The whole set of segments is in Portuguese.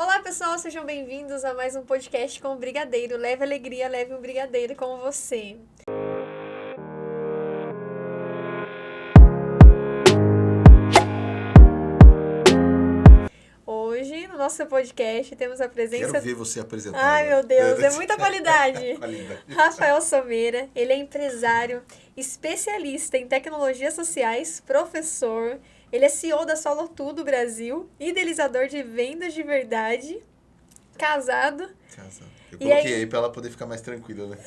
Olá, pessoal, sejam bem-vindos a mais um podcast com o Brigadeiro. Leve alegria, leve um brigadeiro com você. Hoje, no nosso podcast, temos a presença... Quero ver você apresentar. Ai, agora. meu Deus, é muita qualidade. Qualidade. Rafael Someira, ele é empresário, especialista em tecnologias sociais, professor, ele é CEO da Solo Tudo Brasil, idealizador de vendas de verdade, casado. Eu E coloquei aí- aí pra ela poder ficar mais tranquila, né?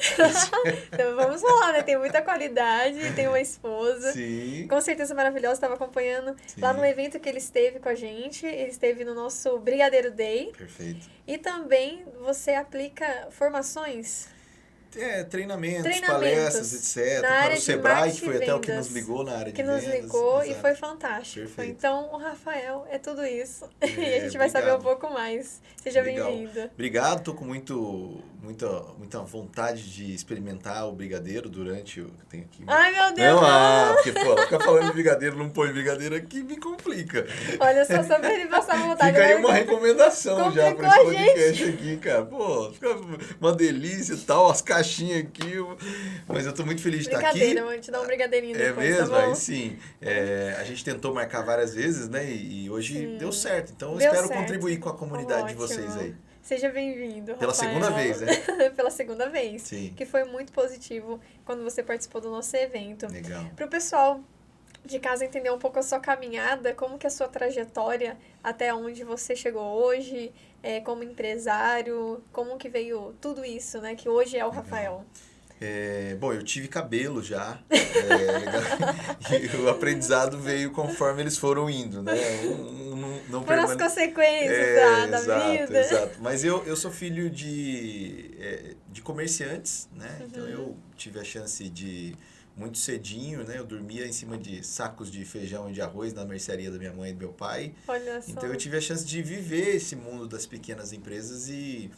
Então vamos falar, né? Tem muita qualidade, tem uma esposa. Sim. Com certeza maravilhosa, estava acompanhando Sim. lá no evento que ele esteve com a gente. Ele esteve no nosso Brigadeiro Day. Perfeito. E também você aplica formações Treinamentos, Treinamentos palestras, etc. na Para área o de Sebrae, marketing que foi até o que vendas, nos ligou na área de que nos vendas. ligou e Exato. foi fantástico. Perfeito. Então, o Rafael é tudo isso. E a gente vai obrigado. saber um pouco mais. Seja Legal. bem-vindo. Obrigado, tô com muita vontade de experimentar o brigadeiro durante o que tem aqui. Ai, meu Deus! Não, porque, pô, ela fica falando de brigadeiro, não põe brigadeiro aqui, me complica. Olha só pra ele passar vontade. Fica aí né? uma recomendação já Complicou pra esse a podcast aqui, cara. Pô, fica uma delícia e tal, as caixinhas aqui. Mas eu tô muito feliz de estar aqui. Brincadeira, vou te dar um brigadeirinho É depois, mesmo? tá bom? Aí sim. A gente tentou marcar várias vezes, né? E hoje Sim. deu certo. Então eu Deu espero certo. contribuir com a comunidade de Ótimo. vocês aí. Seja bem-vindo, Pela Rafael. segunda vez, né? Pela segunda vez. Sim. Que foi muito positivo quando você participou do nosso evento. Legal. Para o pessoal de casa entender um pouco a sua caminhada, como que é a sua trajetória até onde você chegou hoje, como empresário, como que veio tudo isso, né? Que hoje é o Rafael. Bom, eu tive cabelo já. E o aprendizado veio conforme eles foram indo, né? Não Foram as permane- consequências da vida. Exato. Mas eu sou filho de comerciantes, né? Então eu tive a chance de, muito cedinho, né? Eu dormia em cima de sacos de feijão e de arroz na mercearia da minha mãe e do meu pai. Olha só. Então eu tive a chance de viver esse mundo das pequenas empresas e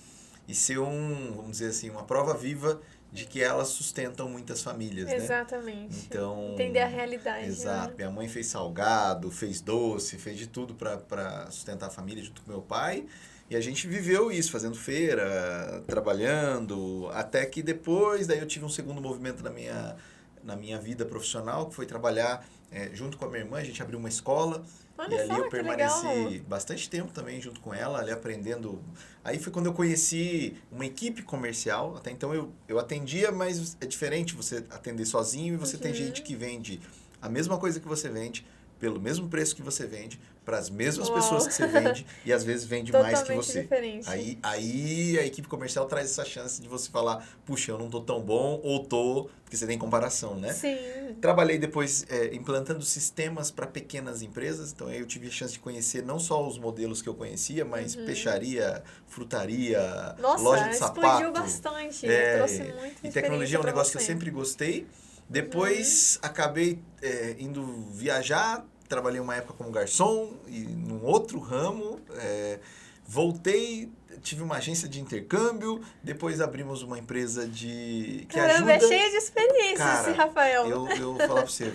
ser vamos dizer assim, uma prova viva de que elas sustentam muitas famílias, né? Exatamente. Então, Entender a realidade. exato. Né? Minha mãe fez salgado, fez doce, fez de tudo para sustentar a família junto com meu pai. E a gente viveu isso, fazendo feira, trabalhando, até que depois, daí eu tive um segundo movimento na minha vida profissional, que foi trabalhar junto com a minha irmã. A gente abriu uma escola. Olha E ali só, eu que permaneci legal. bastante tempo também junto com ela, ali aprendendo. Aí foi quando eu conheci uma equipe comercial. Até então eu atendia, mas é diferente você atender sozinho e você tem gente que vende a mesma coisa que você vende, pelo mesmo preço que você vende, para as mesmas Uau. pessoas que você vende e às vezes vende mais que Totalmente você. diferente. Aí a equipe comercial traz essa chance de você falar, puxa, eu não tô tão bom, ou tô, porque você tem comparação, né? Sim. Trabalhei depois implantando sistemas para pequenas empresas, então eu tive a chance de conhecer não só os modelos que eu conhecia, mas peixaria, frutaria, Nossa, loja de explodiu sapato. bastante. Trouxe muita E tecnologia é um pra negócio que eu você. sempre gostei. Depois acabei indo viajar, trabalhei uma época como garçom e num outro ramo. Voltei, tive uma agência de intercâmbio, depois abrimos uma empresa que Caramba, ajuda... é cheio de experiência Cara, esse Rafael. Eu falar pra você,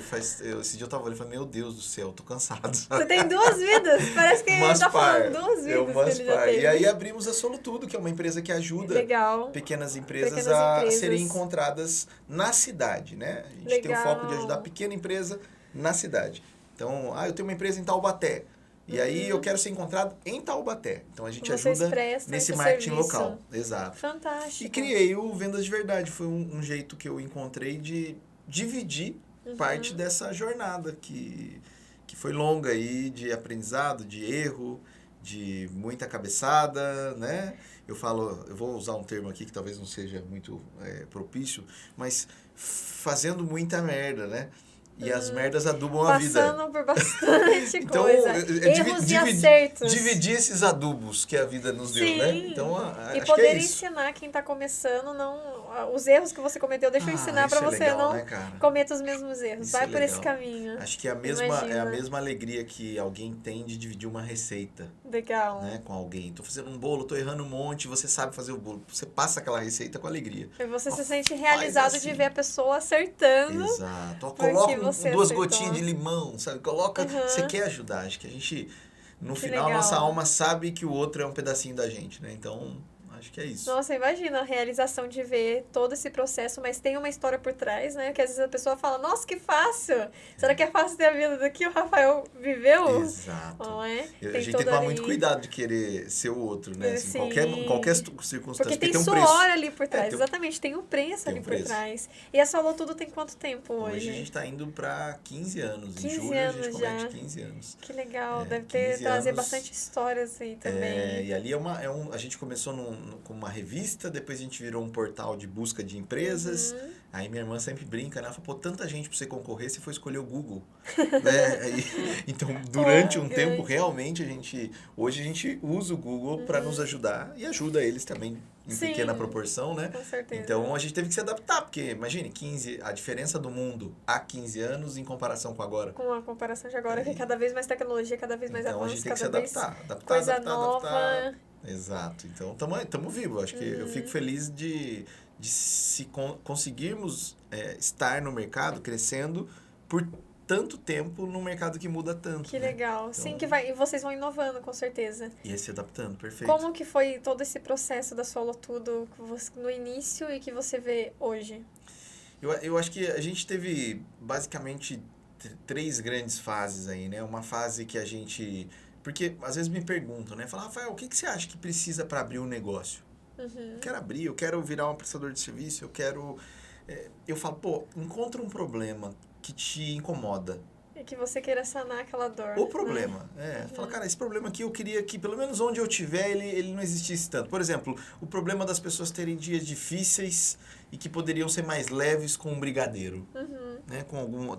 esse dia eu tava olhando e falei, meu Deus do céu, eu tô cansado. Você tem duas vidas. Parece que ele tá falando duas vidas que ele já teve. E aí abrimos a Solo Tudo, que é uma empresa que ajuda Legal. pequenas empresas Pequenas a empresas. serem encontradas na cidade, né? A gente tem o foco de ajudar a pequena empresa na cidade. Então, eu tenho uma empresa em Taubaté. E aí eu quero ser encontrado em Taubaté. Então a gente Vocês ajuda prestam nesse esse marketing serviço. local. Exato. Fantástico. E criei o Vendas de Verdade. Foi um jeito que eu encontrei de dividir parte dessa jornada que foi longa aí, de aprendizado, de erro, de muita cabeçada, né? Eu vou usar um termo aqui que talvez não seja muito propício, mas fazendo muita merda, né? E as merdas adubam a vida. Passando por bastante Então, coisa. Erros e acertos. Dividir esses adubos que a vida nos deu, Sim. né? Então, E acho poder que é isso. ensinar quem tá começando, os erros que você cometeu, deixa eu ensinar isso pra é você legal, não né, cara? cometa os mesmos erros. Isso Vai é por esse legal. caminho. Acho que é a Imagina. mesma alegria que alguém tem de dividir uma receita, Legal. né, com alguém. Tô fazendo um bolo, tô errando um monte, você sabe fazer o bolo. Você passa aquela receita com alegria. E você se sente Faz realizado assim. de ver a pessoa acertando. Exato. Ó, Porque coloca você duas acertou. gotinhas de limão, sabe? Coloca... Você quer ajudar. Acho que a gente no Que final, legal. nossa alma sabe que o outro é um pedacinho da gente, né? Então, acho que é isso. Nossa, imagina a realização de ver todo esse processo, mas tem uma história por trás, né? Que às vezes a pessoa fala, nossa, que fácil! Será que é fácil ter a vida do que o Rafael viveu? Exato. Não é? A Tem gente tem que todo tomar ali... muito cuidado de querer ser o outro, né? Assim, Sim. qualquer Porque circunstância, tem um suor preço. ali por trás, tem um- exatamente, tem um preço tem ali um por preço. trás. E a Solo Tudo tem quanto tempo Hoje a hoje? gente tá indo pra 15 anos. Em 15 julho a gente anos comete já. 15 anos. Que legal, É, deve 15 trazer anos. bastante histórias aí também. E ali a gente começou com uma revista, depois a gente virou um portal de busca de empresas. Aí minha irmã sempre brinca, né? Ela fala, pô, tanta gente pra você concorrer, você foi escolher o Google. Né? Então, durante um tempo, realmente, hoje a gente usa o Google para nos ajudar e ajuda eles também em Sim, pequena proporção, né? com certeza. Então, a gente teve que se adaptar, porque, imagine, a diferença do mundo há 15 anos em comparação com agora. Com a comparação de agora, que é cada vez mais tecnologia, cada vez mais Então, a avanço, gente tem que se cada vez adaptar, coisa nova. Exato. Então, estamos vivos. Acho que eu fico feliz de conseguirmos estar no mercado, crescendo por tanto tempo num mercado que muda tanto. Que né? legal. Então, Sim, e vocês vão inovando, com certeza. E se adaptando, perfeito. Como que foi todo esse processo da Solo Tudo no início e que você vê hoje? Eu acho que a gente teve basicamente 3 grandes fases aí, né? Uma fase que a gente... Porque às vezes me perguntam, né? Falam, Rafael, o que você acha que precisa para abrir um negócio? Eu quero abrir, eu quero virar um prestador de serviço, eu quero... Eu falo, pô, encontra um problema que te incomoda. E que você queira sanar aquela dor. O problema, fala, cara, esse problema aqui eu queria que, pelo menos onde eu estiver, ele não existisse tanto. Por exemplo, o problema das pessoas terem dias difíceis e que poderiam ser mais leves com um brigadeiro. Né?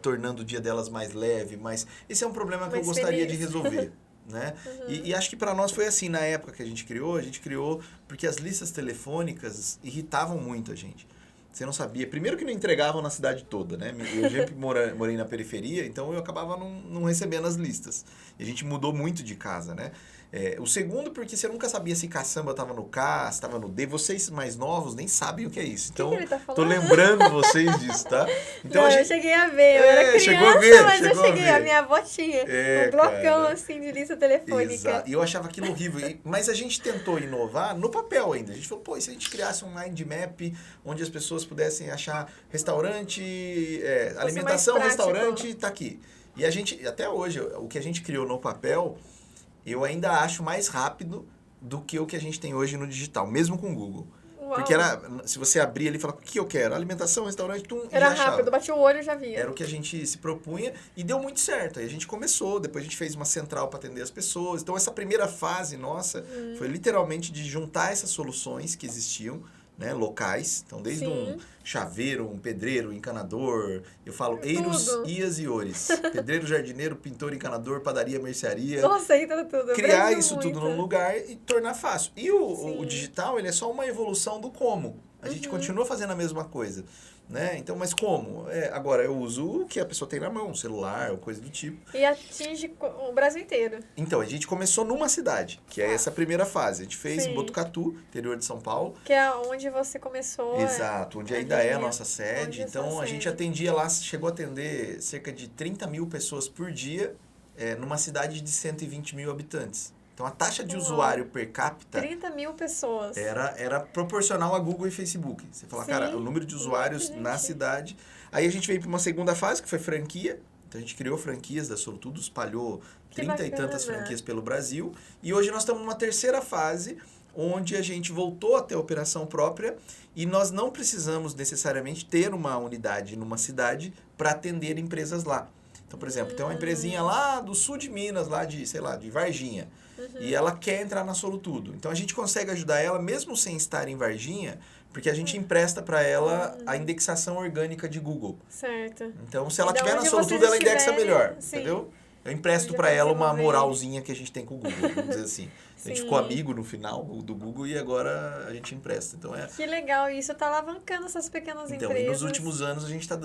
Tornando o dia delas mais leve, mas esse é um problema que eu gostaria de resolver. Né? E acho que para nós foi assim, na época que a gente criou porque as listas telefônicas irritavam muito a gente. Você não sabia. Primeiro que não entregavam na cidade toda, né? Eu sempre morei na periferia, então eu acabava não recebendo as listas. E a gente mudou muito de casa, né? O segundo, porque você nunca sabia se caçamba estava no K, se estava no D. Vocês mais novos nem sabem o que é isso. Então, que ele tá falando? tô lembrando vocês disso, tá? Então, eu cheguei a ver. Eu era criança, mas eu cheguei. A minha avó tinha um blocão, assim, de lista telefônica. Exato. E eu achava aquilo horrível. Mas a gente tentou inovar no papel ainda. A gente falou, pô, e se a gente criasse um mind map onde as pessoas pudessem achar restaurante, alimentação, restaurante, tá aqui. E a gente, até hoje, o que a gente criou no papel, eu ainda acho mais rápido do que o que a gente tem hoje no digital, mesmo com o Google. Uau. Porque se você abrir ali e falar, o que eu quero? Alimentação, restaurante, era rápido, bati o olho e já via. Era o que a gente se propunha e deu muito certo. Aí a gente começou, depois a gente fez uma central para atender as pessoas. Então essa primeira fase nossa foi literalmente de juntar essas soluções que existiam, né, locais. Então desde um chaveiro, um pedreiro, encanador, eu falo eiros, ias e ores. Pedreiro, jardineiro, pintor, encanador, padaria, mercearia. Nossa, entra tudo. Criar isso tudo num lugar e tornar fácil. E o digital, ele é só uma evolução do como. A gente continua fazendo a mesma coisa, né? Então, mas como? Agora, eu uso o que a pessoa tem na mão, um celular ou coisa do tipo. E atinge o Brasil inteiro. Então, a gente começou numa cidade, que é essa primeira fase. A gente fez em Botucatu, interior de São Paulo. Que é onde você começou. Exato, onde ainda é a nossa sede. Então, a gente atendia lá, chegou a atender cerca de 30 mil pessoas por dia, numa cidade de 120 mil habitantes. Então, a taxa de usuário per capita... 30 mil pessoas. Era proporcional a Google e Facebook. Você fala, cara, o número de usuários na cidade... Aí a gente veio para uma segunda fase, que foi franquia. Então, a gente criou franquias da Solo Tudo, espalhou 30 e tantas franquias pelo Brasil. E hoje nós estamos numa terceira fase, onde a gente voltou a ter operação própria e nós não precisamos necessariamente ter uma unidade numa cidade para atender empresas lá. Então, por exemplo, tem uma empresinha lá do sul de Minas, lá de, sei lá, de Varginha. E ela quer entrar na Solo Tudo. Então, a gente consegue ajudar ela, mesmo sem estar em Varginha, porque a gente empresta para ela a indexação orgânica de Google. Certo. Então, se ela tiver na Solo Tudo, ela indexa melhor, entendeu? Eu empresto para ela uma moralzinha que a gente tem com o Google, vamos dizer assim. A gente ficou amigo no final do Google e agora a gente empresta. Então, que legal, isso está alavancando essas pequenas empresas. E nos últimos anos a gente está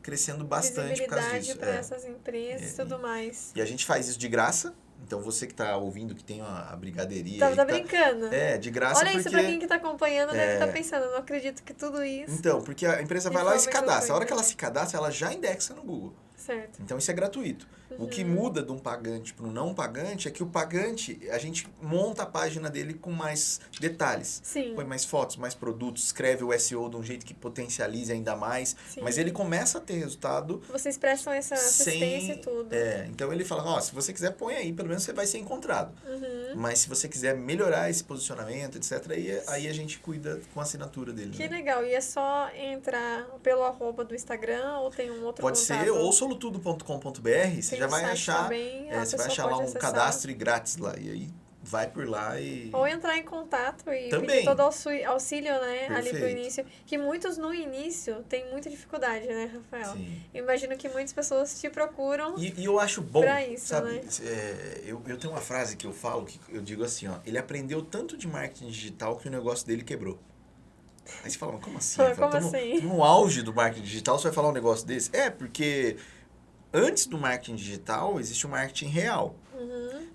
crescendo bastante por causa disso. Para essas empresas e tudo mais. E a gente faz isso de graça. Então, você que está ouvindo, que tem a brigadeiria... Tá brincando? De graça. Olha isso, para quem que está acompanhando, deve estar pensando, não acredito que tudo isso... Então, porque a empresa vai lá e se cadastra. A hora que ela se cadastra, ela já indexa no Google. Certo. Então, isso é gratuito. O que muda de um pagante para um não pagante é que o pagante, a gente monta a página dele com mais detalhes. Sim. Põe mais fotos, mais produtos, escreve o SEO de um jeito que potencialize ainda mais. Sim. Mas ele começa a ter resultado... Vocês prestam essa assistência e sem, tudo. então ele fala, ó, se você quiser, põe aí, pelo menos você vai ser encontrado. Mas se você quiser melhorar esse posicionamento, etc., aí a gente cuida com a assinatura dele. Que né? legal. E é só entrar pelo @ do Instagram ou tem um outro Pode contato? ser, ou solutudo.com.br, você Tem já um vai site achar, também, a você vai pessoa achar lá pode um acessar. cadastro grátis lá. E aí vai por lá e... Ou entrar em contato e Também. pedir todo auxílio, né, ali pro Perfeito. início. Que muitos no início têm muita dificuldade, né, Rafael? Sim. Imagino que muitas pessoas te procuram. E eu acho bom, pra isso, sabe? né? Eu tenho uma frase que eu falo, que eu digo assim, ó. Ele aprendeu tanto de marketing digital que o negócio dele quebrou. Aí você fala, mas como assim? Como Tamo assim? no auge do marketing digital, você vai falar um negócio desse? Porque antes do marketing digital, existe o marketing real.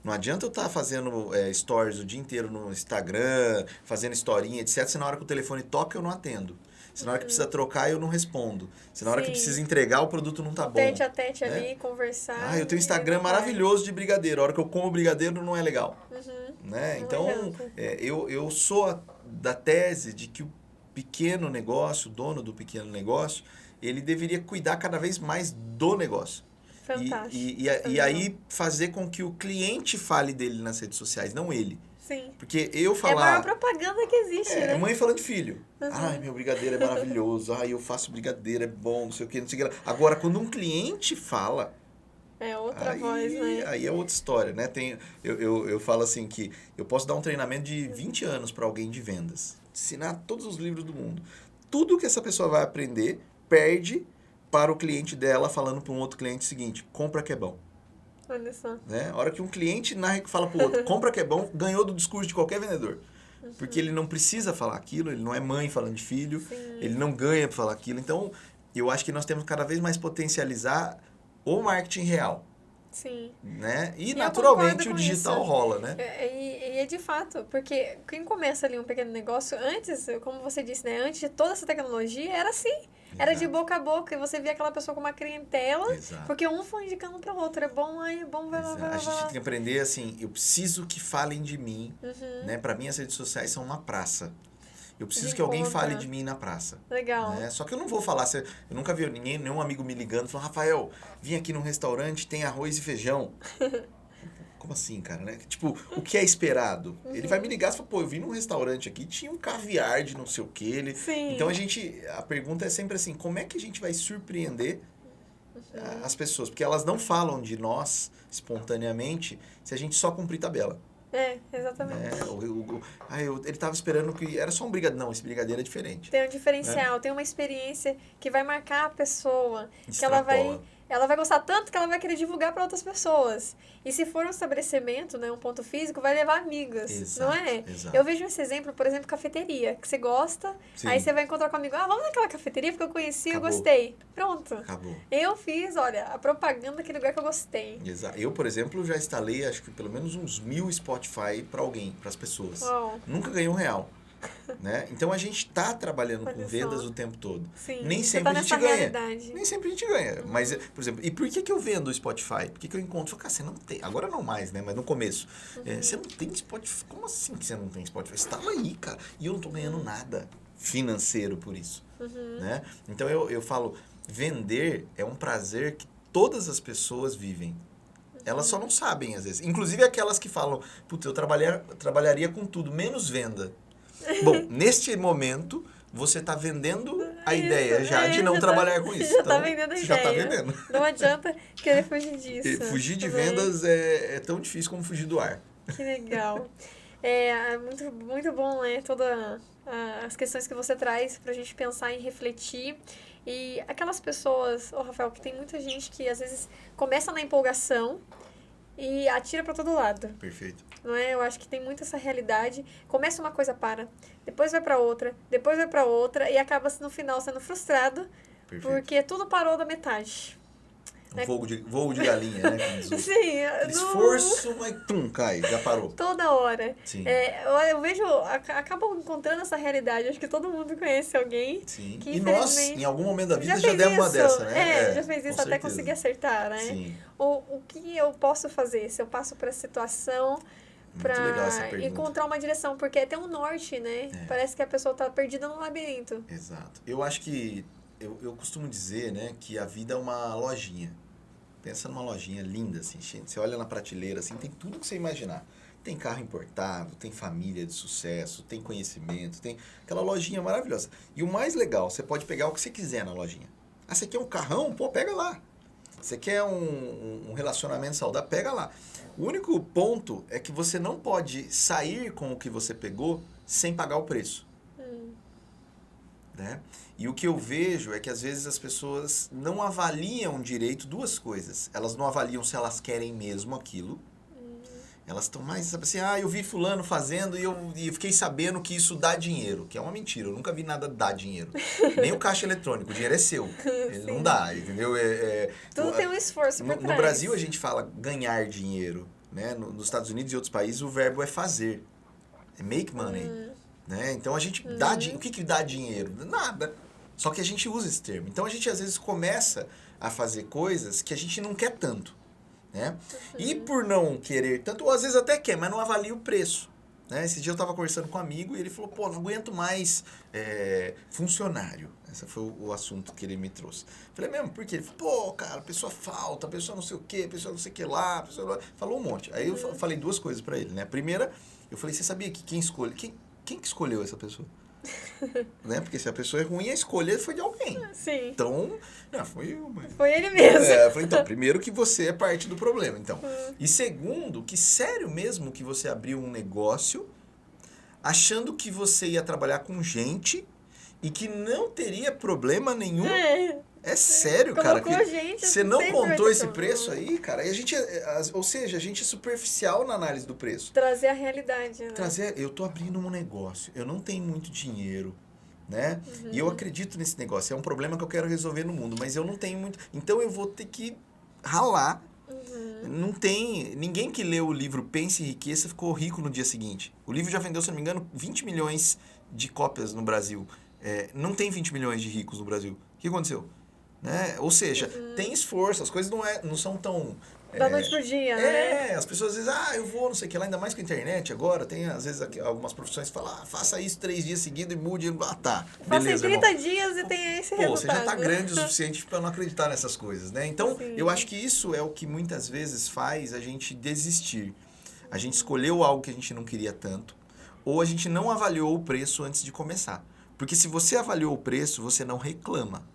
Não adianta eu estar fazendo stories o dia inteiro no Instagram, fazendo historinha, etc. Se na hora que o telefone toca, eu não atendo. Se na hora que precisa trocar, eu não respondo. Se na hora que Sim. precisa entregar, o produto não tá bom. Tete a tete né? ali, conversar. Eu tenho um e Instagram não vai. maravilhoso de brigadeiro. A hora que eu como brigadeiro, não é legal. Né? Não Então, adianta. eu sou da tese de que o pequeno negócio, o dono do pequeno negócio, ele deveria cuidar cada vez mais do negócio. Fantástico. E aí fazer com que o cliente fale dele nas redes sociais, não ele. Sim. Porque eu É a falar... maior propaganda que existe, né? mãe falando de filho. Ai, meu brigadeiro é maravilhoso. Ai, eu faço brigadeiro, é bom, não sei o que, não sei o que lá. Agora, quando um cliente fala... É outra voz, né? Aí é outra história, né? Eu falo assim que eu posso dar um treinamento de 20 anos para alguém de vendas. Ensinar todos os livros do mundo. Tudo que essa pessoa vai aprender, perde para o cliente dela falando para um outro cliente o seguinte, compra que é bom. Olha só. Né? A hora que um cliente fala para o outro, compra que é bom, ganhou do discurso de qualquer vendedor. Porque ele não precisa falar aquilo, ele não é mãe falando de filho, ele não ganha para falar aquilo. Então, eu acho que nós temos que cada vez mais potencializar o marketing real. Sim. Né? E eu naturalmente concordo o com digital isso. rola, né? E é de fato, porque quem começa ali um pequeno negócio, antes, como você disse, né? Antes de toda essa tecnologia, era assim. Era de Exato. boca a boca, e você via aquela pessoa com uma clientela, Exato. porque um foi indicando para o outro, é bom, aí é bom, vai lá, Exato. vai lá, A vai gente lá. tem que aprender assim, eu preciso que falem de mim, né? Para mim as redes sociais são uma praça. Eu preciso De que alguém encontro. fale de mim na praça. Legal. Né? Só que eu não vou falar, eu nunca vi nenhum amigo me ligando falando, Rafael, vim aqui num restaurante, tem arroz e feijão. Como assim, cara, né? Tipo, o que é esperado? Ele vai me ligar e fala, pô, eu vim num restaurante aqui, tinha um caviar de não sei o que. Sim. Então a pergunta é sempre assim, como é que a gente vai surpreender as pessoas? Porque elas não falam de nós espontaneamente se a gente só cumprir tabela. Exatamente. Né? Ele tava esperando que era só um brigadeiro. Não, esse brigadeiro é diferente. Tem um diferencial, tem uma experiência que vai marcar a pessoa, que Extrapola. ela vai gostar tanto que ela vai querer divulgar para outras pessoas. E se for um estabelecimento, né, um ponto físico, vai levar amigas, Exato, não é? exato. Eu vejo esse exemplo, por exemplo, cafeteria, que você gosta, Sim. aí você vai encontrar com um amigo, vamos naquela cafeteria porque eu conheci e eu Acabou. gostei. Pronto. Acabou. Eu fiz, olha, a propaganda daquele lugar que eu gostei. Exato. Eu, por exemplo, já instalei, acho que pelo menos uns 1000 Spotify para alguém, para as pessoas. Uau. Nunca ganhei R$1. Né? Então a gente está trabalhando Olha com só. vendas o tempo todo. Sim, Nem você sempre tá a gente nessa ganha. realidade. Nem sempre a gente ganha. Mas, por exemplo, e por que eu vendo o Spotify? Por que eu encontro? Cara, você não tem. Agora não mais, né? Mas no começo. Você não tem Spotify. Como assim que você não tem Spotify? Você estava aí, cara. E eu não estou ganhando nada financeiro por isso. Né? Então eu falo, vender é um prazer que todas as pessoas vivem. Elas só não sabem, às vezes. Inclusive aquelas que falam, putz, eu trabalharia com tudo, menos venda. Bom, neste momento, você está vendendo a ideia já de não trabalhar com isso. Já Então, tá vendendo a você ideia. já está vendendo. Não adianta querer fugir disso. Fugir de né? vendas é tão difícil como fugir do ar. Que legal. É muito, muito bom, né? Todas as questões que você traz pra gente pensar e refletir. E aquelas pessoas, Rafael, que tem muita gente que às vezes começa na empolgação e atira pra todo lado. Perfeito. Não é? Eu acho que tem muito essa realidade. Começa uma coisa, para. Depois vai pra outra. Depois vai pra outra. E acaba no final sendo frustrado. Perfeito. Porque tudo parou da metade. Voo de galinha, né? Como diz Sim, esforço, mas cai, já parou. Toda hora. Sim. Eu vejo, acabo encontrando essa realidade. Acho que todo mundo conhece alguém. Sim. Que, e nós, em algum momento da vida, já demos uma dessa, né? Já fez isso até conseguir acertar, né? Sim. O que eu posso fazer? Se eu passo por essa situação para encontrar uma direção, porque é até um norte, né? Parece que a pessoa tá perdida no labirinto. Exato. Eu acho que eu costumo dizer, né, que a vida é uma lojinha. Pensa numa lojinha linda, assim, gente. Você olha na prateleira, assim, tem tudo que você imaginar. Tem carro importado, tem família de sucesso, tem conhecimento, tem aquela lojinha maravilhosa. E o mais legal, você pode pegar o que você quiser na lojinha. Ah, você quer um carrão? Pô, pega lá. Você quer um relacionamento saudável? Pega lá. O único ponto é que você não pode sair com o que você pegou sem pagar o preço. Né? E o que eu vejo é que às vezes as pessoas não avaliam direito duas coisas. Elas não avaliam se elas querem mesmo aquilo. Elas estão mais, sabe assim, eu vi fulano fazendo e eu fiquei sabendo que isso dá dinheiro. Que é uma mentira, eu nunca vi nada dar dinheiro. Nem o caixa eletrônico, o dinheiro é seu. Ele não dá, entendeu? Tudo tem um esforço por trás. No Brasil a gente fala ganhar dinheiro. Né? Nos Estados Unidos e outros países o verbo é fazer. É make money. Né? Então a gente dá dinheiro. O que dá dinheiro? Nada. Só que a gente usa esse termo. Então a gente às vezes começa a fazer coisas que a gente não quer tanto. Né? E por não querer tanto, ou às vezes até quer, mas não avalia o preço. Né? Esse dia eu estava conversando com um amigo e ele falou, pô, não aguento mais funcionário. Esse foi o assunto que ele me trouxe. Falei, mesmo, por quê? Ele falou, pô, cara, a pessoa falta, a pessoa não sei o quê, a pessoa não sei o que lá, a pessoa... Falou um monte. Aí eu falei duas coisas para ele, né? Primeira, eu falei, você sabia que quem que escolheu essa pessoa? Né? Porque se a pessoa é ruim, a escolha foi de alguém. Sim. Então, foi ele mesmo. Eu falei, então, primeiro que você é parte do problema, então. E segundo, que sério mesmo que você abriu um negócio achando que você ia trabalhar com gente e que não teria problema nenhum. É sério, cara. Você não contou esse preço aí, cara. E a gente, ou seja, a gente é superficial na análise do preço. Trazer a realidade, né? Eu tô abrindo um negócio, eu não tenho muito dinheiro, né? E eu acredito nesse negócio. É um problema que eu quero resolver no mundo, mas eu não tenho muito. Então eu vou ter que ralar. Não tem... Ninguém que leu o livro Pense em Riqueza ficou rico no dia seguinte. O livro já vendeu, se não me engano, 20 milhões de cópias no Brasil. Não tem 20 milhões de ricos no Brasil. O que aconteceu? Né? Ou seja, tem esforço, as coisas não são tão... Da noite pro dia, né? As pessoas dizem, eu vou, não sei o que lá, ainda mais com a internet agora, tem às vezes algumas profissões que falam, faça isso 3 dias seguidos e mude, tá, beleza, faça em 30 dias e tenha esse resultado. Você já tá grande o suficiente para não acreditar nessas coisas, né? Então, eu acho que isso é o que muitas vezes faz a gente desistir. A gente escolheu algo que a gente não queria tanto, ou a gente não avaliou o preço antes de começar. Porque se você avaliou o preço, você não reclama.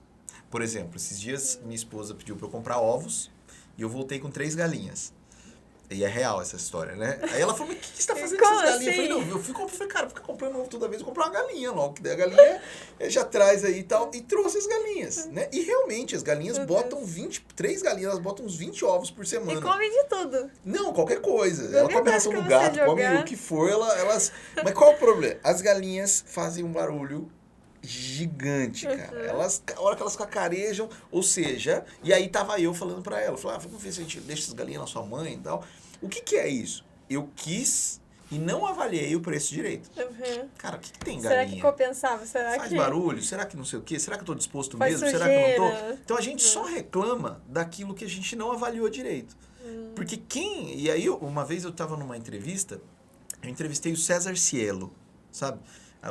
Por exemplo, esses dias minha esposa pediu para eu comprar ovos e eu voltei com 3 galinhas. E é real essa história, né? Aí ela falou, mas o que você está fazendo com essas galinhas? Assim? Eu falei, não, eu falei, cara, fica comprando ovo toda vez, eu compro uma galinha logo, que daí a galinha já traz aí e tal, e trouxe as galinhas, né? E realmente, as galinhas botam 3 galinhas, elas botam uns 20 ovos por semana. E comem de tudo. Não, qualquer coisa. Ela come ração do gato, come o que for, elas... Mas qual o problema? As galinhas fazem um barulho gigante, cara. A hora que elas cacarejam, ou seja, e aí tava eu falando pra ela, vamos ver se a gente deixa essas galinhas na sua mãe e tal. O que é isso? Eu quis e não avaliei o preço direito. Cara, o que tem galinha? Será que compensava? Faz barulho? Será que não sei o quê? Será que eu tô disposto mesmo? Sujeira. Será que eu não tô? Então a gente só reclama daquilo que a gente não avaliou direito. Porque e aí, uma vez eu tava numa entrevista, eu entrevistei o César Cielo, sabe?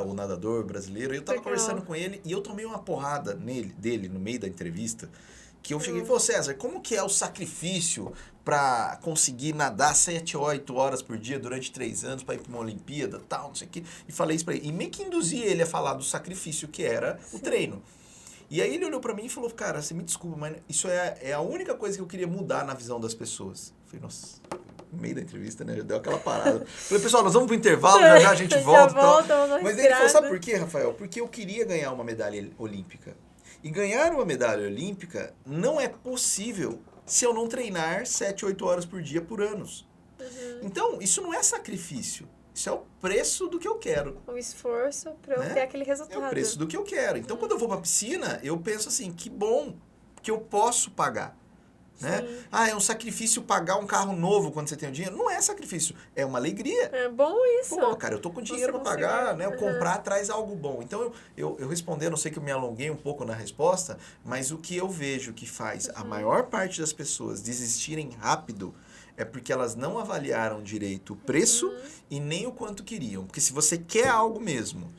O nadador brasileiro, e eu tava conversando com ele e eu tomei uma porrada dele no meio da entrevista, que eu cheguei e falei, César, como que é o sacrifício para conseguir nadar 7, 8 horas por dia durante 3 anos para ir para uma Olimpíada, tal, não sei o quê, e falei isso para ele, e meio que induzi ele a falar do sacrifício que era o treino. E aí ele olhou para mim e falou, cara, você me desculpa, mas isso é a única coisa que eu queria mudar na visão das pessoas. Eu falei, nossa... No meio da entrevista, né? Já deu aquela parada. Falei, pessoal, nós vamos pro intervalo, já a gente volta. Mas ele falou, sabe por quê, Rafael? Porque eu queria ganhar uma medalha olímpica. E ganhar uma medalha olímpica não é possível se eu não treinar 7, 8 horas por dia por anos. Então, isso não é sacrifício. Isso é o preço do que eu quero. O esforço para eu ter aquele resultado. É o preço do que eu quero. Então, quando eu vou pra piscina, eu penso assim, que bom que eu posso pagar. Né? Sim. Ah, é um sacrifício pagar um carro novo quando você tem o dinheiro. Não é sacrifício, é uma alegria. É bom isso. Pô, cara, eu tô com dinheiro Você pra pagar, conseguiu. né? Eu comprar traz algo bom. Então, eu respondendo, eu sei que eu me alonguei um pouco na resposta, mas o que eu vejo que faz a maior parte das pessoas desistirem rápido é porque elas não avaliaram direito o preço e nem o quanto queriam. Porque se você quer algo mesmo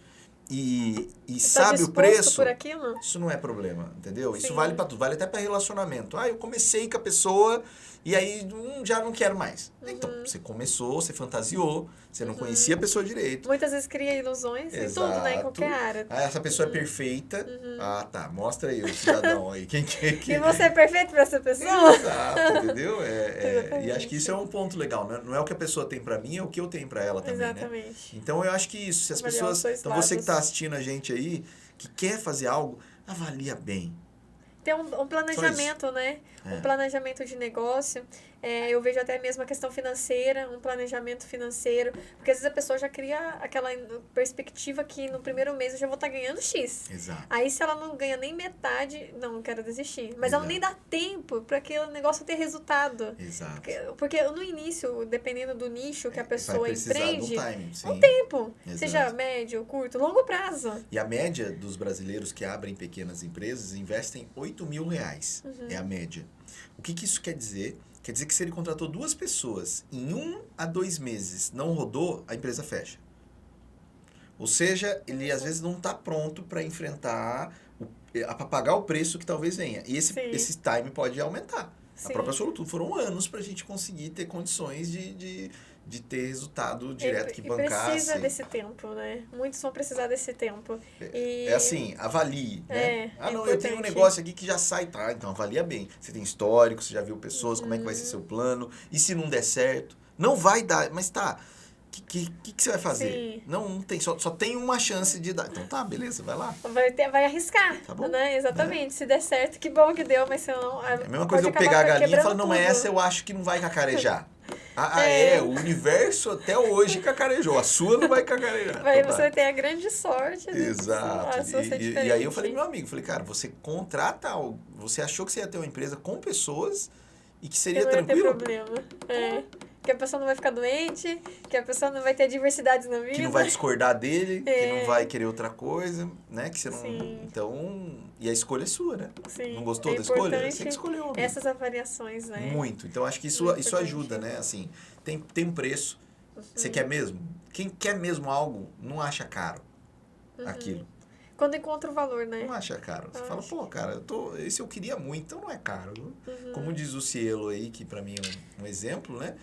e Tá sabe o disposto por preço, aquilo? isso não é problema, entendeu? Isso Sim. vale pra tudo, vale até pra relacionamento. Ah, eu comecei com a pessoa e aí já não quero mais. Então, você começou, você fantasiou, você não conhecia a pessoa direito. Muitas vezes cria ilusões em tudo, né? Em qualquer área. Ah, essa pessoa é perfeita. Ah, tá. Mostra aí o cidadão aí. Quem E você é perfeito pra essa pessoa? Exato, entendeu? E Exatamente. acho que isso é um ponto legal. Não é o que a pessoa tem pra mim, é o que eu tenho pra ela também, né? Exatamente. Então eu acho que isso, se as Avaliar pessoas... os dois Então você que tá lados. assistindo a gente aí, que quer fazer algo, avalia bem. Ter um planejamento, né? Um planejamento de negócio. Eu vejo até mesmo a questão financeira, um planejamento financeiro. Porque às vezes a pessoa já cria aquela perspectiva que no primeiro mês eu já vou estar ganhando X. Exato. Aí se ela não ganha nem metade, não quero desistir. Mas ela Exato. nem dá tempo para aquele negócio ter resultado. Exato. Porque no início, dependendo do nicho que a pessoa Vai precisar empreende, de um time, sim. um tempo. Exato. Seja médio, curto, longo prazo. E a média dos brasileiros que abrem pequenas empresas investem R$ 8.000. É a média. O que isso quer dizer? Quer dizer que se ele contratou 2 pessoas em 1 a 2 meses, não rodou, a empresa fecha. Ou seja, ele às vezes não está pronto para enfrentar, para pagar o preço que talvez venha. E esse time pode aumentar. Sim. A própria Solutudo foram anos para a gente conseguir ter condições de ter resultado direto que bancasse. E precisa desse tempo, né? Muitos vão precisar desse tempo. É assim, avalie, né? Eu tenho um negócio aqui que já sai, tá? Então avalia bem. Você tem histórico, você já viu pessoas, como é que vai ser seu plano. E se não der certo? Não vai dar, mas tá. O que você vai fazer? Sim. Não tem, só tem uma chance de dar. Então tá, beleza, vai lá. Vai arriscar, Tá bom? né? Exatamente. Se der certo, que bom que deu, mas se não... É a mesma coisa eu pegar a galinha e falar, não, mas essa eu acho que não vai cacarejar. O universo até hoje cacarejou. A sua não vai cacarejar. Você então, vai ter a grande sorte. Exato. E aí eu falei pro meu amigo, falei, cara, você contrata algo, você achou que você ia ter uma empresa com pessoas e que seria tranquilo? Não ia ter problema. Que a pessoa não vai ficar doente, que a pessoa não vai ter diversidades na vida. Que não vai discordar dele, que não vai querer outra coisa, né? Que você não... Sim. Então, e a escolha é sua, né? Sim. Não gostou da escolha? Você que escolheu. Amigo. Essas avaliações, né? Muito. Então, acho que isso ajuda, né? Assim, tem um preço. Você quer mesmo? Quem quer mesmo algo, não acha caro aquilo. Quando encontra o valor, né? Não acha caro. Você fala, pô, cara, esse eu queria muito, então não é caro. Como diz o Cielo aí, que pra mim é um exemplo, né?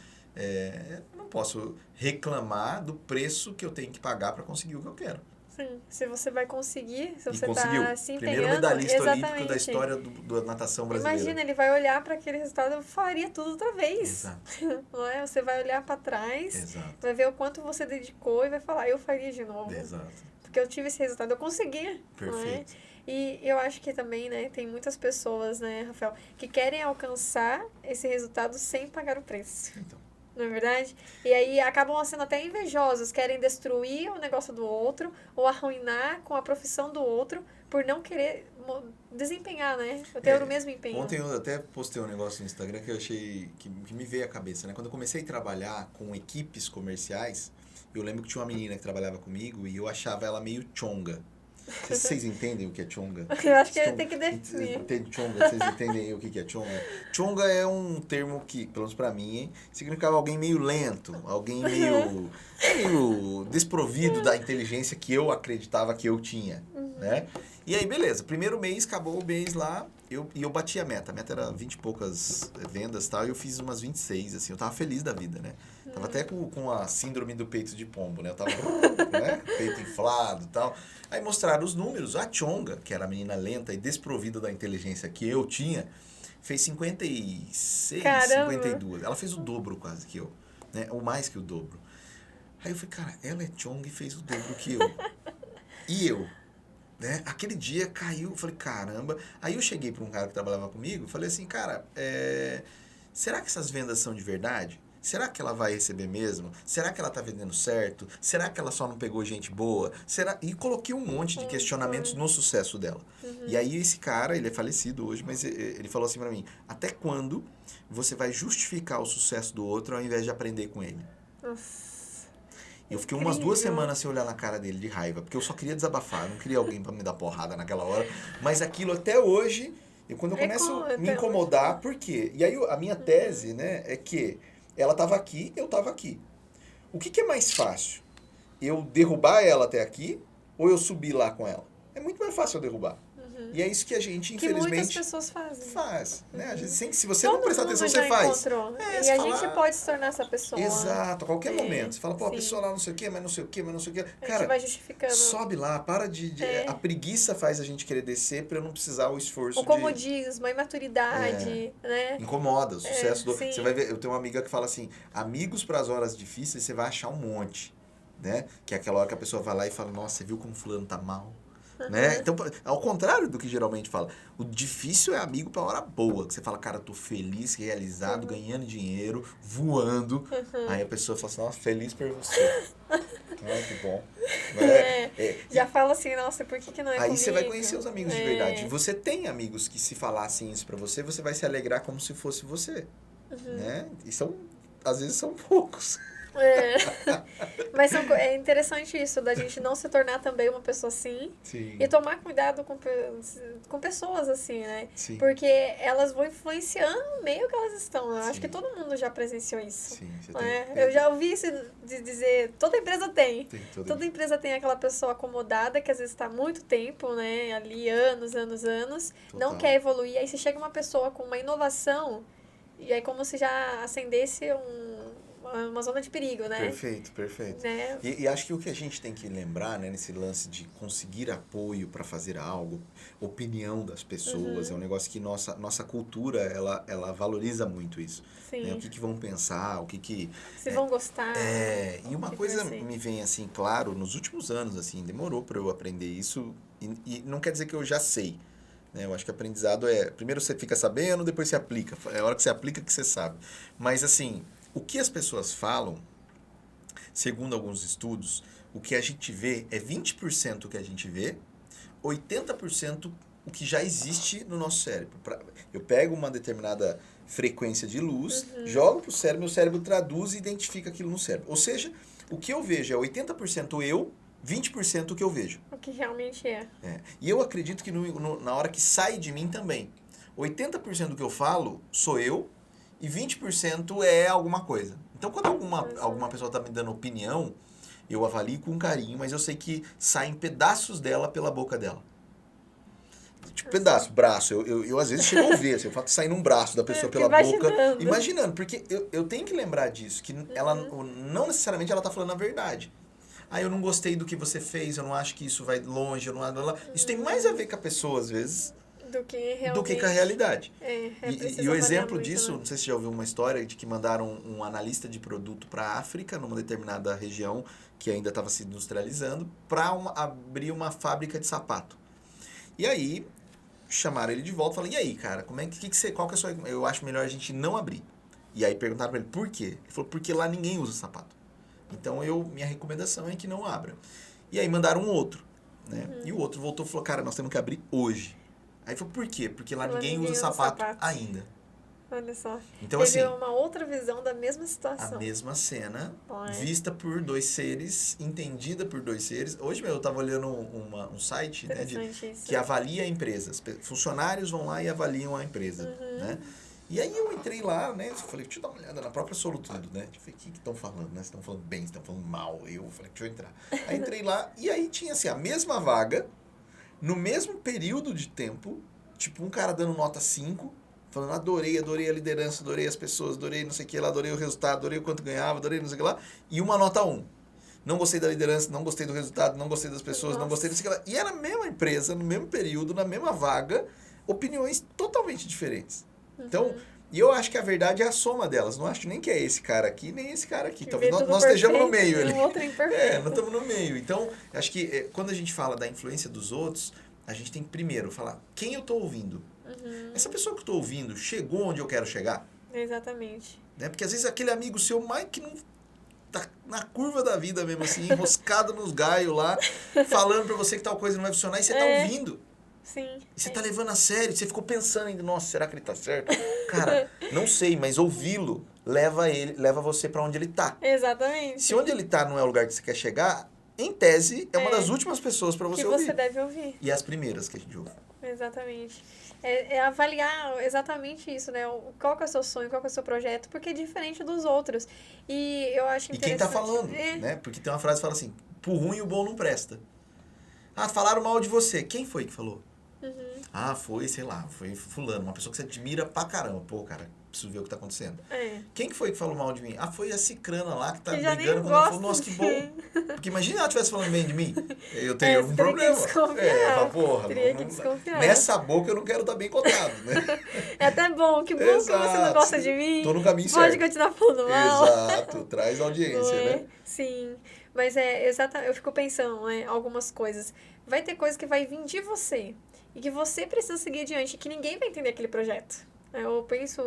Não posso reclamar do preço que eu tenho que pagar para conseguir o que eu quero. Sim, se você vai conseguir, se você está se empenhando... Primeiro medalhista olímpico da história da natação brasileira. Imagina, ele vai olhar para aquele resultado e faria tudo outra vez. Exato. Não é? Você vai olhar para trás, Exato. vai ver o quanto você dedicou e vai falar, eu faria de novo. Exato. Porque eu tive esse resultado, eu consegui. Perfeito. Não é? E eu acho que também, né, tem muitas pessoas, né, Rafael, que querem alcançar esse resultado sem pagar o preço. Então. Não é verdade? E aí acabam sendo até invejosos, querem destruir o negócio do outro ou arruinar com a profissão do outro por não querer desempenhar, né? Ter o mesmo empenho. Ontem eu até postei um negócio no Instagram que eu achei que me veio à cabeça, né? Quando eu comecei a trabalhar com equipes comerciais, eu lembro que tinha uma menina que trabalhava comigo e eu achava ela meio chonga. Vocês entendem o que é chonga? Eu acho que tem que definir. Chonga, vocês entendem o que é chonga? Chonga é um termo que, pelo menos pra mim, significava alguém meio lento, alguém meio desprovido da inteligência que eu acreditava que eu tinha, né? E aí, beleza, primeiro mês, acabou o mês lá, eu bati a meta. A meta era 20 e poucas vendas e tal, e eu fiz umas 26, assim, eu tava feliz da vida, né? Tava até com a síndrome do peito de pombo, né? Eu tava, né? Peito inflado e tal. Aí mostraram os números. A Chonga, que era a menina lenta e desprovida da inteligência que eu tinha, fez 56, Caramba. 52. Ela fez o dobro quase que eu, né? Ou mais que o dobro. Aí eu falei, cara, ela é Chonga e fez o dobro que eu. E eu, né? Aquele dia caiu, eu falei, caramba. Aí eu cheguei para um cara que trabalhava comigo e falei assim, cara, será que essas vendas são de verdade? Será que ela vai receber mesmo? Será que ela tá vendendo certo? Será que ela só não pegou gente boa? Será? E coloquei um monte de questionamentos no sucesso dela. E aí esse cara, ele é falecido hoje, mas ele falou assim pra mim: até quando você vai justificar o sucesso do outro ao invés de aprender com ele? Nossa. Eu fiquei umas 2 Incrível. semanas sem olhar na cara dele de raiva, porque eu só queria desabafar, eu não queria alguém pra me dar porrada naquela hora. Mas aquilo até hoje, quando eu começo a me incomodar, por quê? E aí a minha tese, né, é que ela tava aqui, eu tava aqui. O que é mais fácil? Eu derrubar ela até aqui ou eu subir lá com ela? É muito mais fácil eu derrubar. E é isso que a gente, Que muitas infelizmente, pessoas fazem. faz. Né? A gente, se você Todo não prestar mundo atenção, já você faz. encontrou. É, E você a fala, gente pode se tornar essa pessoa. exato, a qualquer É, momento. Você fala, pô, a sim. pessoa lá não sei o quê, mas não sei o quê, mas não sei o quê. A Cara, gente vai justificando. sobe lá, para de É. a preguiça faz a gente querer descer pra eu não precisar o esforço O comodismo, a imaturidade, né? incomoda, o sucesso do... sim. Você vai ver, eu tenho uma amiga que fala assim, amigos para as horas difíceis você vai achar um monte, né? Que é aquela hora que a pessoa vai lá e fala, nossa, você viu como fulano tá mal? Né? Então, ao contrário do que geralmente fala, o difícil é amigo pra hora boa, que você fala, cara, tô feliz, realizado, ganhando dinheiro, voando. Aí a pessoa fala assim, nossa, feliz por você. Que bom. Né? Já fala assim, nossa, por que não é Aí comigo? você vai conhecer os amigos de verdade. Você tem amigos que se falassem isso pra você, você vai se alegrar como se fosse você. Né? E às vezes são poucos. É. Mas é interessante isso, da gente não se tornar também uma pessoa assim. Sim. E tomar cuidado com pessoas assim, né? Sim. Porque elas vão influenciando o meio que elas estão. Eu acho Sim. que todo mundo já presenciou isso. Sim, você Né? tem. Eu já ouvi isso de dizer, toda empresa tem. Toda Empresa tem aquela pessoa acomodada que às vezes está há muito tempo, né? Ali anos, não Total. quer evoluir. Aí se chega uma pessoa com uma inovação, e aí como se já acendesse uma zona de perigo, né? Perfeito. Né? E acho que o que a gente tem que lembrar, né, nesse lance de conseguir apoio para fazer algo, opinião das pessoas, é um negócio que nossa cultura, ela valoriza muito isso. Sim. Né? O que vão pensar, o que... Se vão gostar. E uma coisa me vem assim, claro, nos últimos anos, assim, demorou para eu aprender isso, e não quer dizer que eu já sei. Né? Eu acho que aprendizado primeiro você fica sabendo, depois você aplica. É a hora que você aplica que você sabe. Mas assim... O que as pessoas falam, segundo alguns estudos, o que a gente vê é 20% o que a gente vê, 80% o que já existe no nosso cérebro. Eu pego uma determinada frequência de luz, jogo para o cérebro, meu cérebro traduz e identifica aquilo no cérebro. Ou seja, o que eu vejo é 80% eu, 20% o que eu vejo. O que realmente é. E eu acredito que na hora que sai de mim também. 80% do que eu falo sou eu, e 20% é alguma coisa. Então, quando alguma pessoa está me dando opinião, eu avalio com carinho, mas eu sei que saem pedaços dela pela boca dela. Tipo, pedaço, braço. Eu às vezes chego a ouvir, assim, eu falo saindo um braço da pessoa pela boca. Imaginando, porque eu tenho que lembrar disso, que ela não necessariamente ela está falando a verdade. Eu não gostei do que você fez, eu não acho que isso vai longe, eu não... Isso tem mais a ver com a pessoa, às vezes... Do que com a realidade. E o exemplo disso, não sei se você já ouviu uma história de que mandaram um analista de produto para a África, numa determinada região que ainda estava se industrializando, para abrir uma fábrica de sapato. E aí, chamaram ele de volta e falaram, e aí, cara, qual que é a sua... Eu acho melhor a gente não abrir. E aí perguntaram para ele, por quê? Ele falou, porque lá ninguém usa sapato. Então, minha recomendação é que não abra. E aí mandaram um outro. Né? E o outro voltou e falou, cara, nós temos que abrir hoje. Aí falou, por quê? Porque lá ninguém usa sapato ainda. Olha só. Então, teve assim, uma outra visão da mesma situação. A mesma cena, vista por dois seres, entendida por dois seres. Hoje mesmo eu estava olhando um site, né, que avalia empresas. Funcionários vão lá e avaliam a empresa. Né? E aí eu entrei lá, né? Falei, deixa eu dar uma olhada na própria Solutudo, né? Falei, o que estão falando, né? Se estão falando bem, se estão falando mal. Eu falei, deixa eu entrar. Aí entrei lá e aí tinha assim, a mesma vaga, no mesmo período de tempo, tipo um cara dando nota 5, falando, adorei a liderança, adorei as pessoas, adorei não sei o que lá, adorei o resultado, adorei o quanto ganhava, adorei não sei o que lá, e uma nota 1. Não gostei da liderança, não gostei do resultado, não gostei das pessoas, não gostei não sei o que lá. E era a mesma empresa, no mesmo período, na mesma vaga, opiniões totalmente diferentes. Então, e eu acho que a verdade é a soma delas. Não acho nem que é esse cara aqui, nem esse cara aqui. Talvez nós estejamos no meio ali. Nós estamos no meio. Então, acho que quando a gente fala da influência dos outros, a gente tem que primeiro falar quem eu estou ouvindo. Essa pessoa que eu estou ouvindo chegou onde eu quero chegar? Exatamente. Né? Porque às vezes aquele amigo seu mais que não tá na curva da vida mesmo, assim, enroscado nos galhos lá, falando pra você que tal coisa não vai funcionar, e você tá ouvindo. Sim. E você tá levando a sério, você ficou pensando ainda, nossa, será que ele tá certo? Cara, não sei, mas ouvi-lo leva você pra onde ele tá. Exatamente. Se onde ele tá não é o lugar que você quer chegar, em tese, é uma das últimas pessoas pra você que ouvir. você deve ouvir. E as primeiras que a gente ouve. Exatamente. É avaliar exatamente isso, né? Qual que é o seu sonho, qual que é o seu projeto, porque é diferente dos outros. E eu acho E interessante... quem tá falando, né? Porque tem uma frase que fala assim, pro ruim o bom não presta. Ah, falaram mal de você. Quem foi que falou? Uhum. Ah, foi, sei lá, foi fulano, uma pessoa que você admira pra caramba. Pô, cara, preciso ver o que tá acontecendo. Quem que foi que falou mal de mim? Ah, foi a cicrana lá que tá brigando quando ela falou, nossa, que bom. Porque imagina ela estivesse falando bem de mim. Eu teria algum problema. Que desconfiar. Porra, teria que desconfiar. Nessa boca eu não quero estar bem cotado, né? É até bom, que bom que você não gosta de mim. Tô no caminho Pode certo. continuar falando mal. Exato, traz audiência, né? Sim, mas exatamente, eu fico pensando, né, algumas coisas. Vai ter coisa que vai vir de você e que você precisa seguir adiante, que ninguém vai entender aquele projeto. Eu penso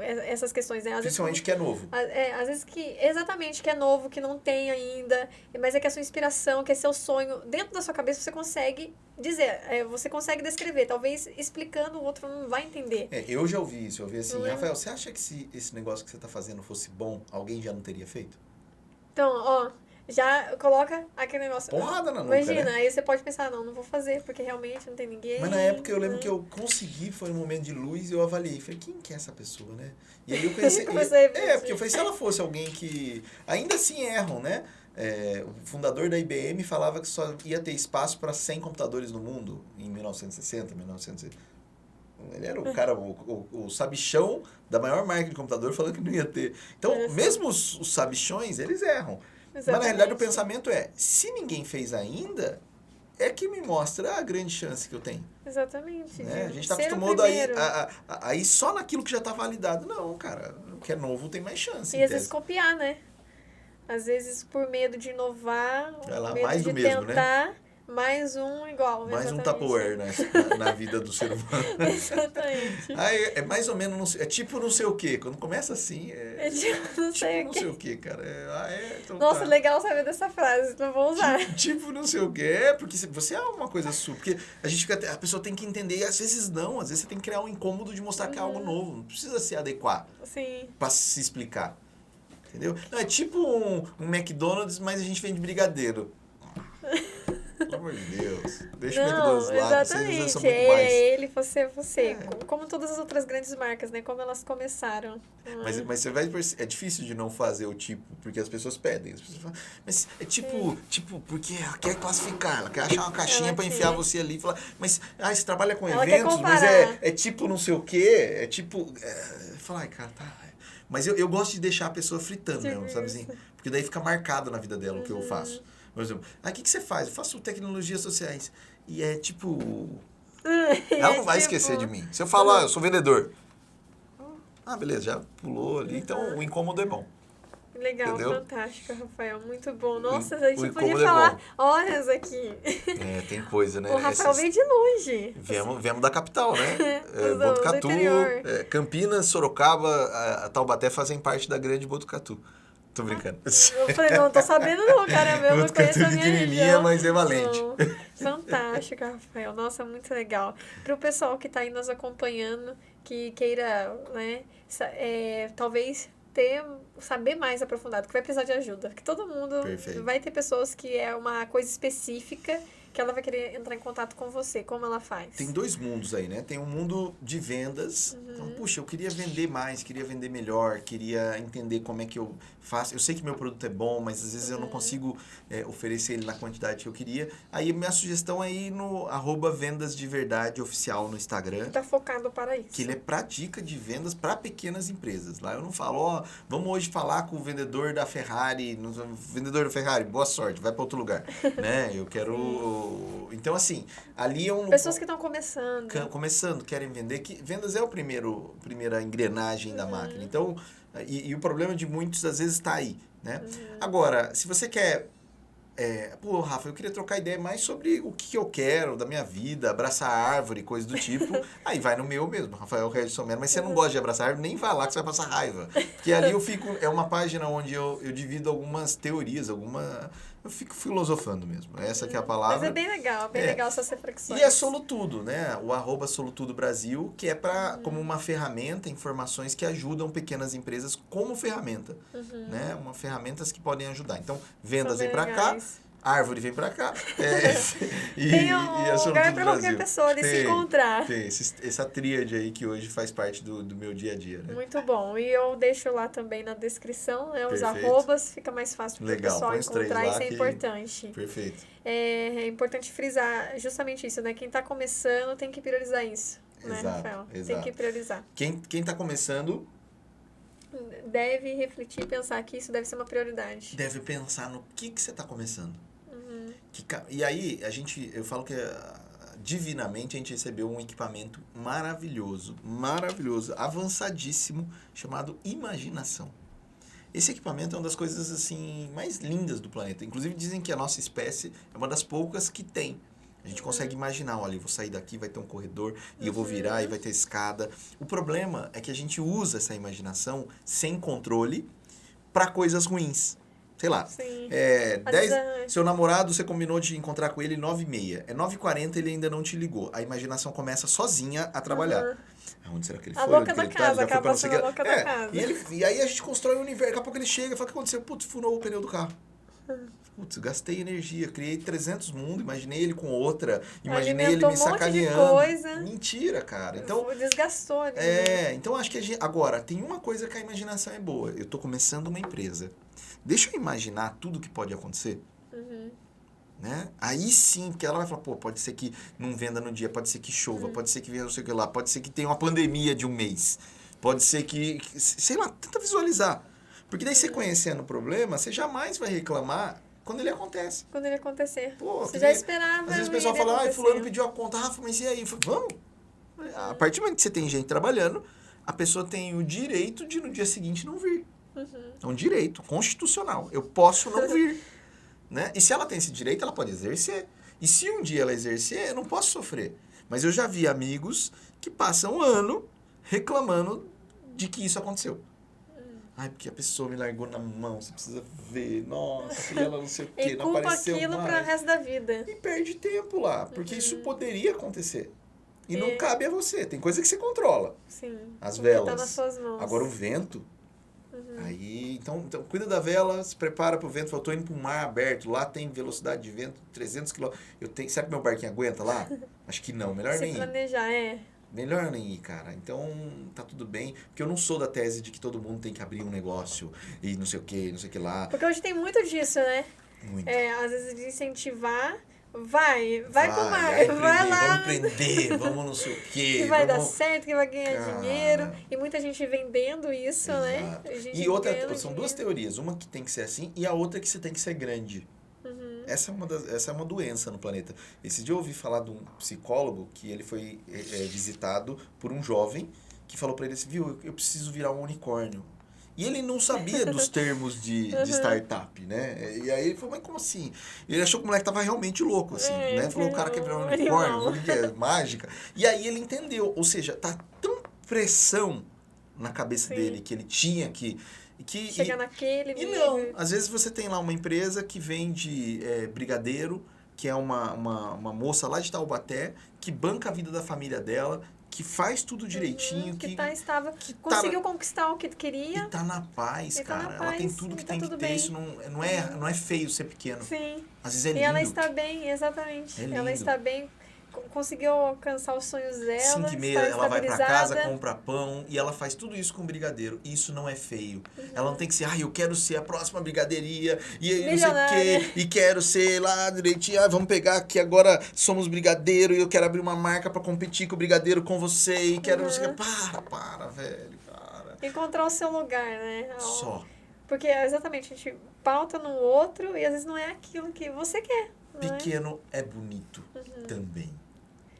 essas questões, né? Principalmente que é novo. Às vezes exatamente, que é novo, que não tem ainda, mas é que a sua inspiração, que é seu sonho, dentro da sua cabeça você consegue dizer, você consegue descrever. Talvez explicando o outro não vai entender. Eu já ouvi isso, eu ouvi assim, Rafael, você acha que se esse negócio que você tá fazendo fosse bom, alguém já não teria feito? Então, já coloca aquele negócio. Porrada na nuca, imagina, né? aí você pode pensar, não vou fazer, porque realmente não tem ninguém. Mas na época eu lembro que eu consegui, foi um momento de luz e eu avaliei. Falei, quem que é essa pessoa, né? E aí eu pensei... porque eu falei, se ela fosse alguém que... Ainda assim erram, né? O fundador da IBM falava que só ia ter espaço para 100 computadores no mundo em 1960, 1970. Ele era o cara, o sabichão da maior marca de computador falando que não ia ter. Então, mesmo os sabichões, eles erram. Exatamente. Mas na realidade o pensamento se ninguém fez ainda, é que me mostra a grande chance que eu tenho. Exatamente. Né? A gente está acostumado a ir só naquilo que já está validado. Não, cara, o que é novo tem mais chance. E às vezes copiar, né? Às vezes por medo de inovar, medo mais de do mesmo, tentar, né? mais um igual. Mais exatamente. um Tupperware na vida do ser humano. Exatamente. É mais ou menos, é tipo não sei o quê. Quando começa assim, é tipo não sei não sei o quê, cara. Então nossa, legal saber dessa frase, não vou usar. Tipo não sei o quê. Porque você é uma coisa sua. Porque a pessoa tem que entender, e às vezes não. Às vezes você tem que criar um incômodo de mostrar que é algo novo. Não precisa se adequar. Sim. Pra se explicar. Entendeu? Não, é tipo um McDonald's, mas a gente vende brigadeiro. Pelo amor de Deus. Deixa o McDonald's lá, vocês são muito mais. Ele, você. Como todas as outras grandes marcas, né? Como elas começaram. Mas você vai perceber, é difícil de não fazer o tipo, porque as pessoas pedem. As pessoas falam, mas é tipo, porque ela quer classificar, ela quer achar uma caixinha pra enfiar você ali e falar, mas você trabalha com eventos, mas é tipo não sei o quê, é tipo... Fala, ai, cara, tá... Mas eu gosto de deixar a pessoa fritando mesmo, sabe assim? Porque daí fica marcado na vida dela o que eu faço. Por exemplo, o que você faz? Eu faço tecnologias sociais. E é tipo... Ela não vai esquecer de mim. Se eu falar, eu sou vendedor. Ah, beleza, já pulou ali. Então, o incômodo é bom. Legal, entendeu? Fantástico, Rafael. Muito bom. Nossa, a gente podia é falar horas aqui. Tem coisa, né? O Rafael veio de longe. Viemos da capital, né? Botucatu, Campinas, Sorocaba, Taubaté fazem parte da grande Botucatu. Tô brincando. Eu falei, não tô sabendo não, cara. Eu não conheço a minha região. Mas é valente. Não. Fantástico, Rafael. Nossa, muito legal. Pro pessoal que tá aí nos acompanhando, que queira, né, talvez saber mais aprofundado, que vai precisar de ajuda. Que todo mundo vai ter pessoas que é uma coisa específica que ela vai querer entrar em contato com você. Como ela faz? Tem dois mundos aí, né? Tem um mundo de vendas. Então, puxa, eu queria vender mais, queria vender melhor, queria entender como é que eu faço. Eu sei que meu produto é bom, mas às vezes eu não consigo oferecer ele na quantidade que eu queria. Aí minha sugestão é ir no @vendasdeverdade_oficial no Instagram. Tá focado para isso. Que ele é pra dica de vendas para pequenas empresas. Lá eu não falo, vamos hoje falar com o vendedor da Ferrari. Vendedor da Ferrari, boa sorte, vai para outro lugar. Né? Eu quero... Então, assim, ali é um... Pessoas que estão começando. Querem vender. Que vendas é a primeira engrenagem da máquina. Então, e o problema de muitos, às vezes, está aí, né? Agora, se você quer Pô, Rafa, eu queria trocar ideia mais sobre o que eu quero da minha vida, abraçar árvore, coisa do tipo. Aí vai no meu mesmo, Rafael Regis Somero. Mas você não gosta de abraçar árvore, nem vai lá que você vai passar raiva. Porque ali eu fico... É uma página onde eu divido algumas teorias, eu fico filosofando mesmo. Essa que é a palavra. Mas é bem legal essas reflexões. E é Solutudo, né? O @Solutudo Brasil, que é como uma ferramenta, informações que ajudam pequenas empresas como ferramenta. Né? Ferramentas que podem ajudar. Então, vendas vem para cá, árvore vem para cá. Tem um lugar para qualquer pessoa ali se encontrar. Tem essa tríade aí que hoje faz parte do meu dia a dia. Né? Muito bom. E eu deixo lá também na descrição, né? Os arrobas, fica mais fácil para o pessoal encontrar, isso é importante. Perfeito. É importante frisar justamente isso, né? Quem está começando tem que priorizar isso, né, Rafael? Tem que priorizar. Quem está começando... deve refletir e pensar que isso deve ser uma prioridade. Deve pensar no que você está começando. E aí, eu falo que divinamente a gente recebeu um equipamento maravilhoso, avançadíssimo, chamado imaginação. Esse equipamento é uma das coisas assim mais lindas do planeta. Inclusive dizem que a nossa espécie é uma das poucas que tem. A gente consegue imaginar, olha, eu vou sair daqui, vai ter um corredor, e eu vou virar, e vai ter escada. O problema é que a gente usa essa imaginação sem controle para coisas ruins. Sei lá, seu namorado, você combinou de encontrar com ele 9h30. É 9h40, ele ainda não te ligou. A imaginação começa sozinha a trabalhar. Onde será que ele foi? A louca da casa, acaba sendo a louca da casa. E aí a gente constrói um universo. Daqui a pouco ele chega e fala, o que aconteceu? Putz, furou o pneu do carro. Putz, gastei energia, criei 300 mundos, imaginei ele com outra, imaginei ele me sacaneando. Coisa. Mentira, cara. Então, desgastou. Né? Então acho que agora, tem uma coisa que a imaginação é boa. Eu tô começando uma empresa. Deixa eu imaginar tudo que pode acontecer. Né? Aí sim, que ela vai falar, pô, pode ser que não venda no dia, pode ser que chova, pode ser que venha não sei o que lá, pode ser que tenha uma pandemia de um mês, pode ser que sei lá, tenta visualizar. Porque daí você conhecendo o problema, você jamais vai reclamar quando ele acontece. Quando ele acontecer. Pô, você já esperava. Às vezes o pessoal fala, fulano pediu a conta, Rafa, mas e aí? Eu falo, vamos. A partir do momento que você tem gente trabalhando, a pessoa tem o direito de no dia seguinte não vir. É um direito constitucional. Eu posso não vir. Né? E se ela tem esse direito, ela pode exercer. E se um dia ela exercer, eu não posso sofrer. Mas eu já vi amigos que passam um ano reclamando de que isso aconteceu. Ai, porque a pessoa me largou na mão, você precisa ver. Nossa, e ela não sei o quê, não apareceu mais. E culpa aquilo para o resto da vida. E perde tempo lá, porque isso poderia acontecer. E não cabe a você. Tem coisa que você controla. Sim. As velas. Tá nas suas mãos. Agora o vento... Aí, então, cuida da vela, se prepara pro vento. Eu tô indo para um mar aberto, lá tem velocidade de vento 300 km. Será que meu barquinho aguenta lá? Acho que não, melhor nem ir. Se planejar, Melhor nem ir, cara. Então, tá tudo bem. Porque eu não sou da tese de que todo mundo tem que abrir um negócio e não sei o que, não sei o que lá. Porque hoje tem muito disso, né? Muito. Às vezes de incentivar... Vai pro mar, vai lá. Vamos empreender, vamos não sei o quê. Que vai dar certo, que vai ganhar dinheiro. E muita gente vendendo isso, né? E outra, são duas teorias. Uma que tem que ser assim e a outra que você tem que ser grande. Essa é uma doença no planeta. Esse dia eu ouvi falar de um psicólogo que ele foi visitado por um jovem que falou pra ele assim, viu, eu preciso virar um unicórnio. E ele não sabia dos termos de startup, né? E aí ele falou, mas como assim? Ele achou que o moleque tava realmente louco, assim, né? Falou, o cara quer virar um unicórnio, o que é? Mágica. E aí ele entendeu, ou seja, tá tão pressão na cabeça dele que ele tinha que chegar naquele nível. E não, às vezes você tem lá uma empresa que vende brigadeiro, que é uma moça lá de Taubaté, que banca a vida da família dela, que faz tudo direitinho. Que tá estável. Conseguiu conquistar o que queria. E tá na paz, cara. Ela tem tudo que tem que ter. Bem. Isso não é feio ser pequeno. Sim. Às vezes é lindo. E ela está bem, exatamente. Ela está bem, conseguiu alcançar os sonhos dela. 5h30 ela vai pra casa, compra pão e ela faz tudo isso com brigadeiro. Isso não é feio. Ela não tem que ser, eu quero ser a próxima brigadeiria e não sei o quê, e quero ser lá direitinho, vamos pegar que agora somos brigadeiro e eu quero abrir uma marca pra competir com o brigadeiro com você e quero não sei o quê. Para, velho, cara. Encontrar o seu lugar, né? Só. Porque exatamente, a gente pauta no outro e às vezes não é aquilo que você quer. Pequeno é bonito também.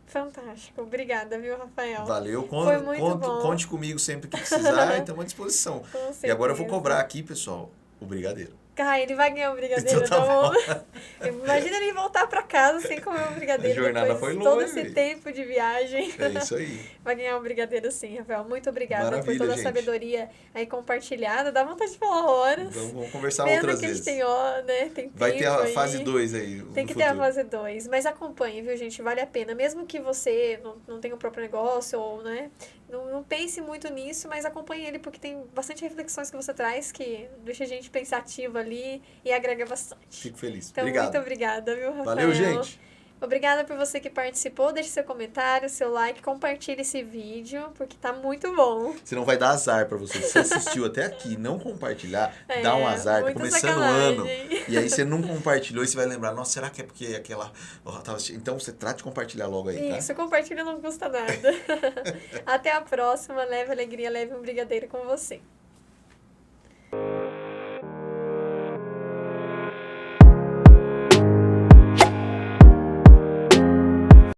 Fantástico. Obrigada, viu, Rafael? Valeu. Foi muito bom. Conte comigo sempre que precisar e estamos à disposição. E agora eu vou cobrar aqui, pessoal, o brigadeiro. Cara, ele vai ganhar um brigadeiro, Então tá tá bom? bom. Imagina ele voltar pra casa sem comer um brigadeiro A jornada depois foi de longa, todo esse velho. tempo de viagem. É isso aí. Vai ganhar um brigadeiro sim, Rafael. Muito obrigada por Maravilha, toda a gente. sabedoria aí compartilhada. Dá vontade de falar horas. Vamos conversar Pena outras que a gente vezes. tem, ó, né? Tem Vai ter tempo a aí. fase 2 aí Tem no que ter a futuro. fase 2. Mas acompanhe, viu, gente? Vale a pena. Mesmo que você não tenha o próprio negócio ou, né? Não pense muito nisso, mas acompanhe ele porque tem bastante reflexões que você traz que deixa a gente pensativa ali e agrega bastante. Fico feliz. Então, Obrigado. muito obrigada, viu, Rafael? Valeu, gente. Obrigada por você que participou. Deixe seu comentário, seu like, compartilhe esse vídeo, porque tá muito bom. Senão vai dar azar pra você. Se você assistiu até aqui e não compartilhar, dá um azar. Tá muita começando o sacanagem. ano. E aí você não compartilhou e você vai lembrar, nossa, será que é porque aquela... Então você trata de compartilhar logo aí, tá? Isso, compartilha, não custa nada. Até a próxima. Leve alegria, leve um brigadeiro com você.